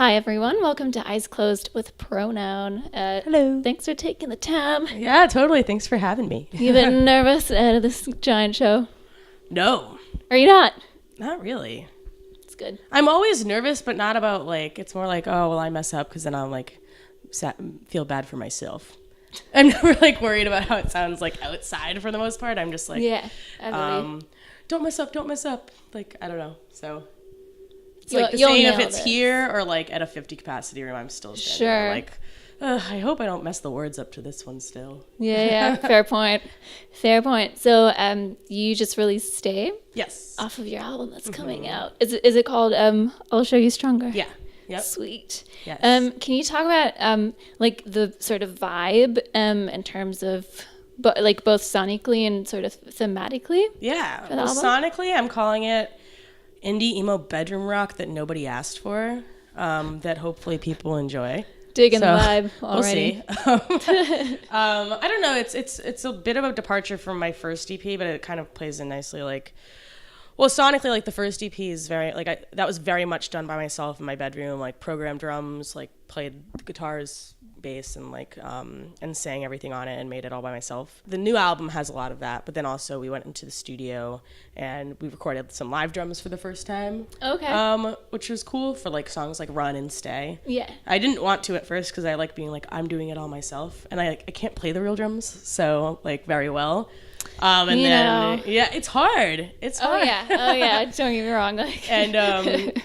Hi, everyone. Welcome to Eyes Closed with Pronoun. Hello. Thanks for taking the time. Yeah, totally. Thanks for having me. You been nervous out of this giant show? No, Are you not? not really. It's good. I'm always nervous, but not about it's more like, oh, well, I mess up because then I'll feel bad for myself. I'm never worried about how it sounds outside for the most part. I'm just Yeah, I believe. don't mess up, don't mess up. I don't know. So it's You'll the same if nail it's this. here or at a 50 capacity room. I'm still standing Sure. there, I hope I don't mess the words up to this one still. Yeah. Fair point. Fair point. So, you just released "Stay" Yes. off of your album that's coming out. Is it called "I'll Show You Stronger"? Yeah. Yep. Sweet. Yes. Can you talk about the sort of vibe in terms of both sonically and sort of thematically? Yeah. the Well, album? sonically, I'm calling it indie emo bedroom rock that nobody asked for, that hopefully people enjoy. Digging the vibe already. We'll see. I don't know. It's a bit of a departure from my first EP, but it kind of plays in nicely. Well, sonically, the first EP is very that was very much done by myself in my bedroom. Programmed drums, played the guitars, bass, and sang everything on it and made it all by myself. The new album has a lot of that, but then also we went into the studio and we recorded some live drums for the first time. Okay. Which was cool for songs like "Run" and "Stay." Yeah. I didn't want to at first because I like being I'm doing it all myself, and I can't play the real drums so very well. It's hard. It's hard. Oh yeah. Don't get me wrong.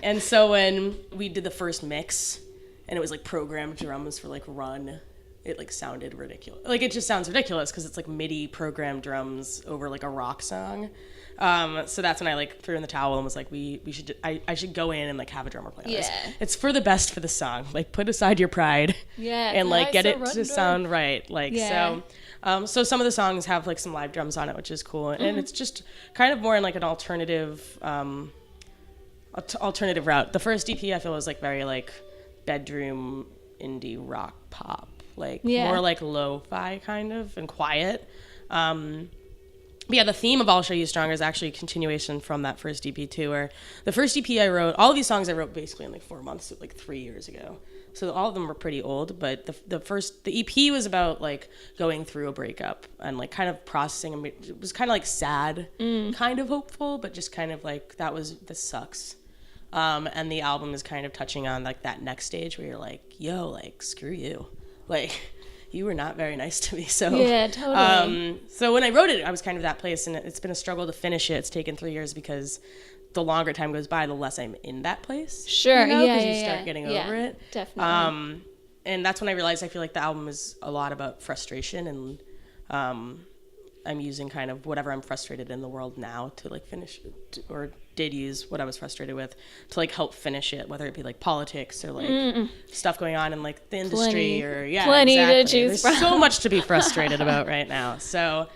And so when we did the first mix, and it was programmed drums for "Run," it sounded ridiculous. It just sounds ridiculous because it's MIDI programmed drums over a rock song. So that's when I threw in the towel and was I should go in and have a drummer play on this. Yeah. It's for the best for the song. Put aside your pride. Yeah. And get it to surrender. sound right. Yeah. So some of the songs have some live drums on it, which is cool, and it's just kind of more in an alternative route. The first EP I feel was very bedroom indie rock pop, more lo-fi kind of and quiet. But yeah, the theme of "I'll Show You Stronger" is actually a continuation from that first EP too, where the first EP I wrote, all of these songs I wrote basically in 4 months, 3 years ago. So all of them were pretty old, but the EP was about going through a breakup and kind of processing. It was kind of sad, kind of hopeful, but just kind of this sucks. And the album is kind of touching on that next stage where you're yo, screw you, you were not very nice to me. So yeah, totally. So when I wrote it, I was kind of that place, and it's been a struggle to finish it. It's taken 3 years because the longer time goes by, the less I'm in that place. Sure. Because you start getting over it. Definitely. And that's when I realized I feel the album is a lot about frustration, and I'm using kind of whatever I'm frustrated in the world now to finish it, or did use what I was frustrated with to help finish it, whether it be politics or stuff going on in the industry plenty exactly. to choose There's from. so much to be frustrated about right now. So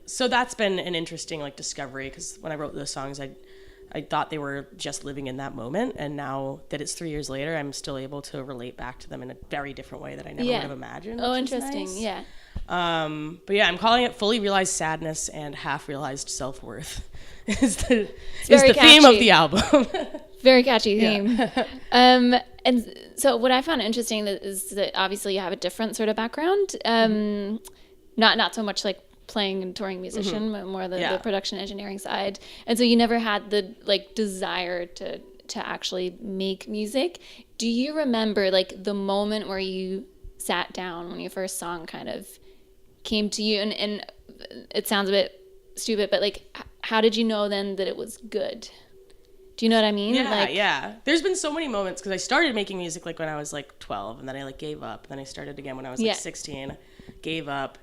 so that's been an interesting discovery, because when I wrote those songs, I thought they were just living in that moment, and now that it's 3 years later, I'm still able to relate back to them in a very different way that I never would have imagined. Oh, which is interesting. nice. Yeah. But yeah, I'm calling it fully realized sadness and half realized self-worth is the very theme of catchy. the album. Very catchy theme. And so what I found interesting is that obviously you have a different sort of background. Not so much playing and touring musician, but more the production engineering side. And so you never had the desire to actually make music. Do you remember the moment where you sat down when your first song kind of came to you, and it sounds a bit stupid, but how did you know then that it was good? Do you know what I mean? Yeah. There's been so many moments, because I started making music when I was 12, and then I gave up. Then I started again when I was 16, gave up,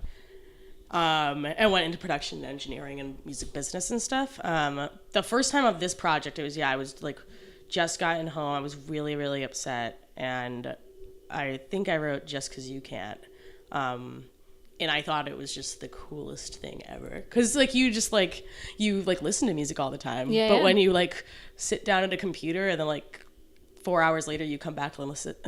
and went into production and engineering and music business and stuff. The first time of this project, it was I was just gotten home. I was really, really upset, and I think I wrote "Just 'Cause You Can't," and I thought it was just the coolest thing ever, because you just you listen to music all the time, but when you sit down at a computer and then 4 hours later you come back and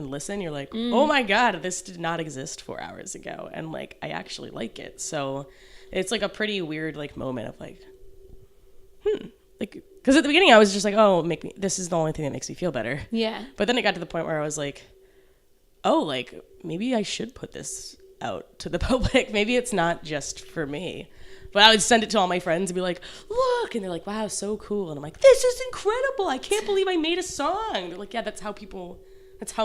listen, you're oh my god, this did not exist 4 hours ago, and I actually like it. So it's a pretty weird moment of Because at the beginning I was just like, oh, this is the only thing that makes me feel better. Yeah. But then it got to the point where I was like, oh, like maybe I should put this out to the public. Maybe it's not just for me. But I would send it to all my friends and be like, look, and they're like, wow, so cool. And I'm like, this is incredible. I can't believe I made a song. They're like, yeah, that's how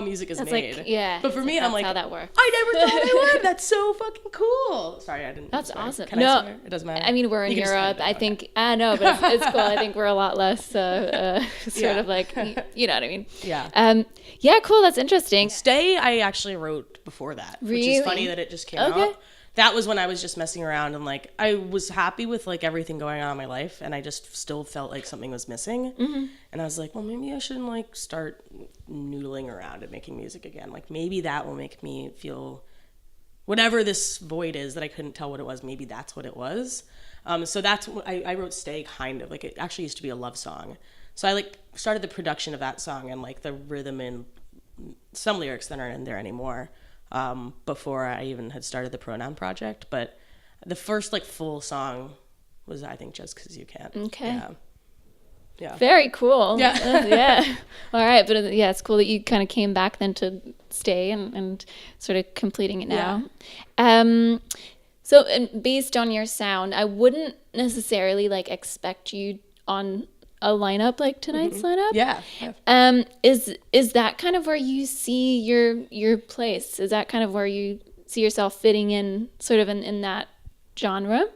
music is made. Like, yeah. But for me, I'm like, how that works. I never thought I would. That's so fucking cool. Sorry, I didn't. That's awesome. Can I swear? It doesn't matter. I mean, we're in Europe. I think, I know, but it's cool. I think we're a lot less sort of like, you know what I mean? Yeah. Yeah, cool. That's interesting. Stay, I actually wrote before that. Really? Which is funny that it just came out. That was when I was just messing around and like I was happy with like everything going on in my life, and I just still felt like something was missing. Mm-hmm. And I was like, well, maybe I shouldn't like start noodling around and making music again. Like maybe that will make me feel whatever this void is that I couldn't tell what it was. Maybe that's what it was. So that's what I wrote Stay, kind of like it actually used to be a love song. So I like started the production of that song and like the rhythm and some lyrics that aren't in there anymore. Before I even had started the Pronoun project, but the first like full song was, I think, Just 'Cause You Can't. Okay. Yeah. Very cool. Yeah. Yeah. All right. But yeah, it's cool that you kind of came back then to Stay and sort of completing it now. Yeah. So and based on your sound, I wouldn't necessarily like expect you on a lineup like tonight's lineup. Yeah. Is that kind of where you see your place? Is that kind of where you see yourself fitting in sort of in that genre?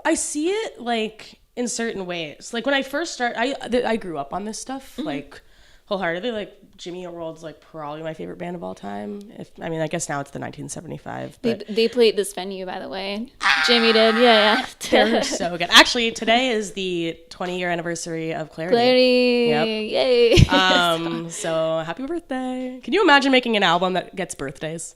I see it like in certain ways. Like when I first started, I grew up on this stuff like wholeheartedly. Like Jimmy Eat World's like probably my favorite band of all time. I guess now it's the 1975. But they played this venue, by the way. Jimmy did, yeah. They're so good. Actually, today is the 20-year anniversary of Clarity. Yep. Yay! So happy birthday! Can you imagine making an album that gets birthdays?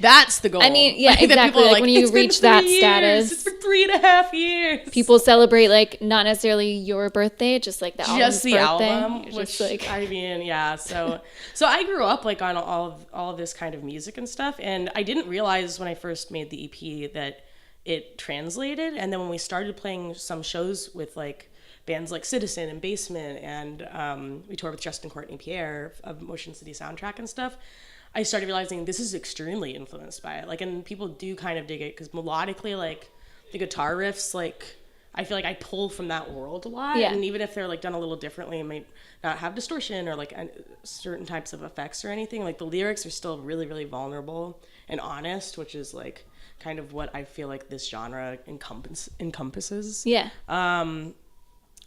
That's the goal. I mean, yeah, exactly. Like when you reach that status, it's for 3.5 years. People celebrate like not necessarily your birthday, just like the album's birthday. Album, which like, I mean, yeah. So I grew up like on all of this kind of music and stuff, and I didn't realize when I first made the EP that it translated. And then when we started playing some shows with like bands like Citizen and Basement, and we toured with Justin Courtney Pierre of Motion City Soundtrack and stuff, I started realizing this is extremely influenced by it. Like, and people do kind of dig it because melodically, like the guitar riffs, like I feel like I pull from that world a lot. Yeah. And even if they're like done a little differently and might not have distortion or like certain types of effects or anything, like the lyrics are still really, really vulnerable and honest, which is like kind of what I feel like this genre encompasses. Yeah.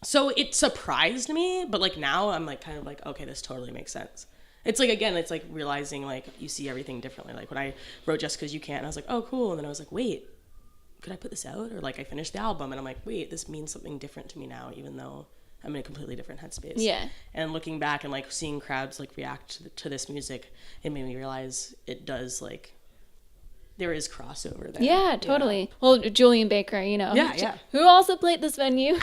So it surprised me, but like now I'm like kind of like, okay, this totally makes sense. It's like, again, it's like realizing like you see everything differently. Like when I wrote Just 'Cause You Can't, I was like, oh, cool. And then I was like, wait, could I put this out? Or like I finished the album and I'm like, wait, this means something different to me now, even though I'm in a completely different headspace. Yeah. And looking back and like seeing crowds like react to this music, it made me realize it does like, there is crossover there. Yeah, totally. Yeah. Well, Julian Baker, you know. Yeah. Who also played this venue.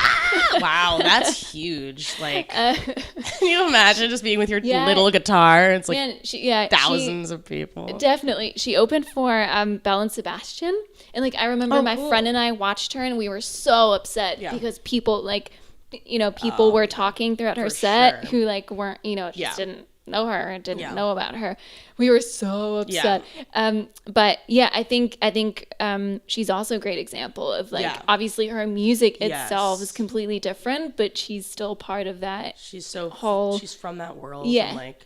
Wow, that's huge. Like, can you imagine just being with your little guitar? It's like thousands of people. Definitely. She opened for Belle and Sebastian. And like, I remember my friend and I watched her and we were so upset because people like, you know, people were talking throughout her set who like weren't, you know, just didn't know her, didn't know about her. We were so upset. But yeah, I think she's also a great example of like obviously her music itself is completely different, but she's still part of that. She's so she's from that world. Yeah. And like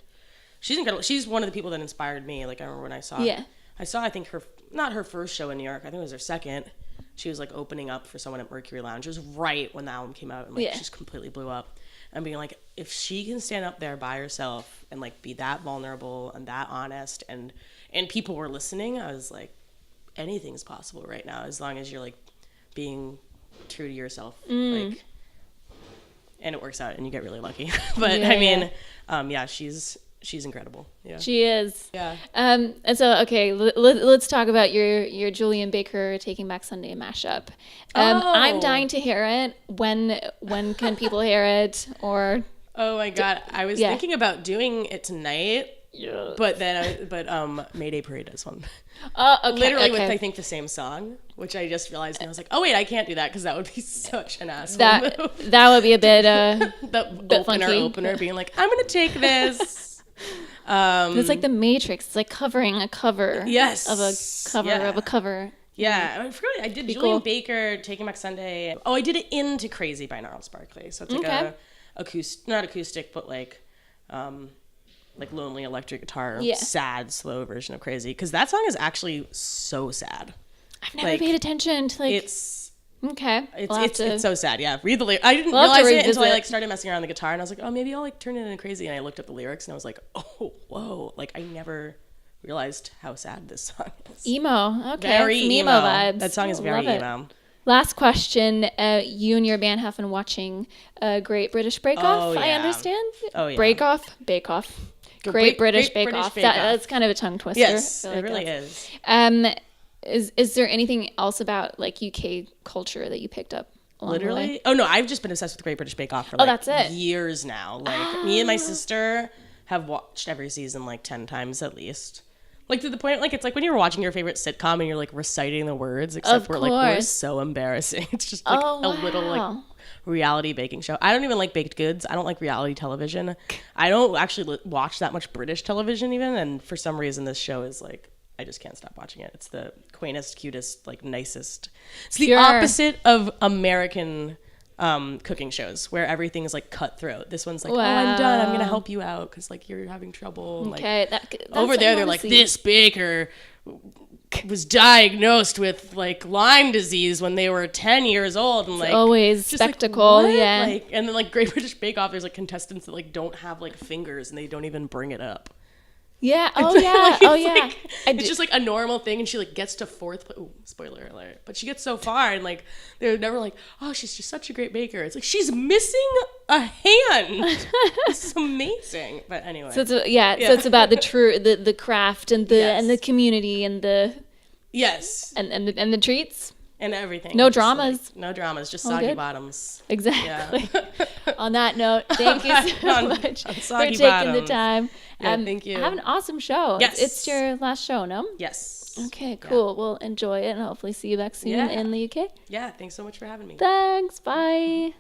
she's incredible. She's one of the people that inspired me. Like I remember when I saw I think not her first show in New York, I think it was her second. She was like opening up for someone at Mercury Lounge. It was right when the album came out and like she just completely blew up. And being like, if she can stand up there by herself and like be that vulnerable and that honest and people were listening, I was like, anything's possible right now as long as you're like being true to yourself. Like, and it works out and you get really lucky. But I mean, she's incredible. Yeah. She is. Yeah. And so, okay, let's talk about your Julian Baker Taking Back Sunday mashup. I'm dying to hear it. When can people hear it? Or oh my God, I was thinking about doing it tonight. Yeah. But then, Mayday Parade does one. Oh, okay. Literally with, I think, the same song, which I just realized, and I was like, oh, wait, I can't do that because that would be such an asshole move. That would be a bit, the opener being like, I'm going to take this. It's like The Matrix. It's like covering a cover. Yes. Of a cover of a cover. Yeah, I forgot. I did Julian Baker, Taking Back Sunday. Oh, I did it into Crazy by Gnarls Barkley. So it's like not acoustic, but like lonely electric guitar, sad, slow version of Crazy. Because that song is actually so sad. I've never paid attention to it's so sad. Yeah, read the lyrics. I didn't realize it until I started messing around the guitar, and I was like, oh, maybe I'll turn it into Crazy. And I looked up the lyrics, and I was like, oh, whoa! Like I never realized how sad this song is. Emo. Okay. Very emo vibes. That song is very emo. Last question. You and your band have been watching Great British Bake Off, I understand. Oh, yeah. Bake Off. Great British Bake Off. That's kind of a tongue twister. Yes, it really is. Is there anything else about like UK culture that you picked up along the way? Oh, no, I've just been obsessed with Great British Bake Off for that's it. years now. Like me and my sister have watched every season like 10 times at least. Like to the point, like it's like when you're watching your favorite sitcom and you're like reciting the words, except we're so embarrassing. It's just like a little like reality baking show. I don't even like baked goods. I don't like reality television. I don't actually watch that much British television even, and for some reason this show is like I just can't stop watching it. It's the quaintest, cutest, like nicest. It's the opposite of American cooking shows where everything is like cutthroat. This one's like, oh, I'm done. I'm gonna help you out because like you're having trouble. Okay, like, over there they're like, this baker was diagnosed with like Lyme disease when they were 10 years old, and like it's always spectacle. Like, yeah. Like, and then like Great British Bake Off, there's like contestants that like don't have like fingers and they don't even bring it up. Yeah. Oh yeah. Like, it's just like a normal thing, and she like gets to fourth. Oh, spoiler alert! But she gets so far, and like they're never like, oh, she's just such a great baker. It's like she's missing a hand. This is amazing. But anyway, so so it's about the craft and the community and the and the treats and everything. No dramas. Like, no dramas. Just soggy bottoms. Exactly. Yeah. On that note, thank you so much for taking the time. Thank you. Have an awesome show. Yes. It's your last show, no? Yes. Okay, cool. Yeah. We'll enjoy it and hopefully see you back soon in the UK. Yeah, thanks so much for having me. Thanks. Bye.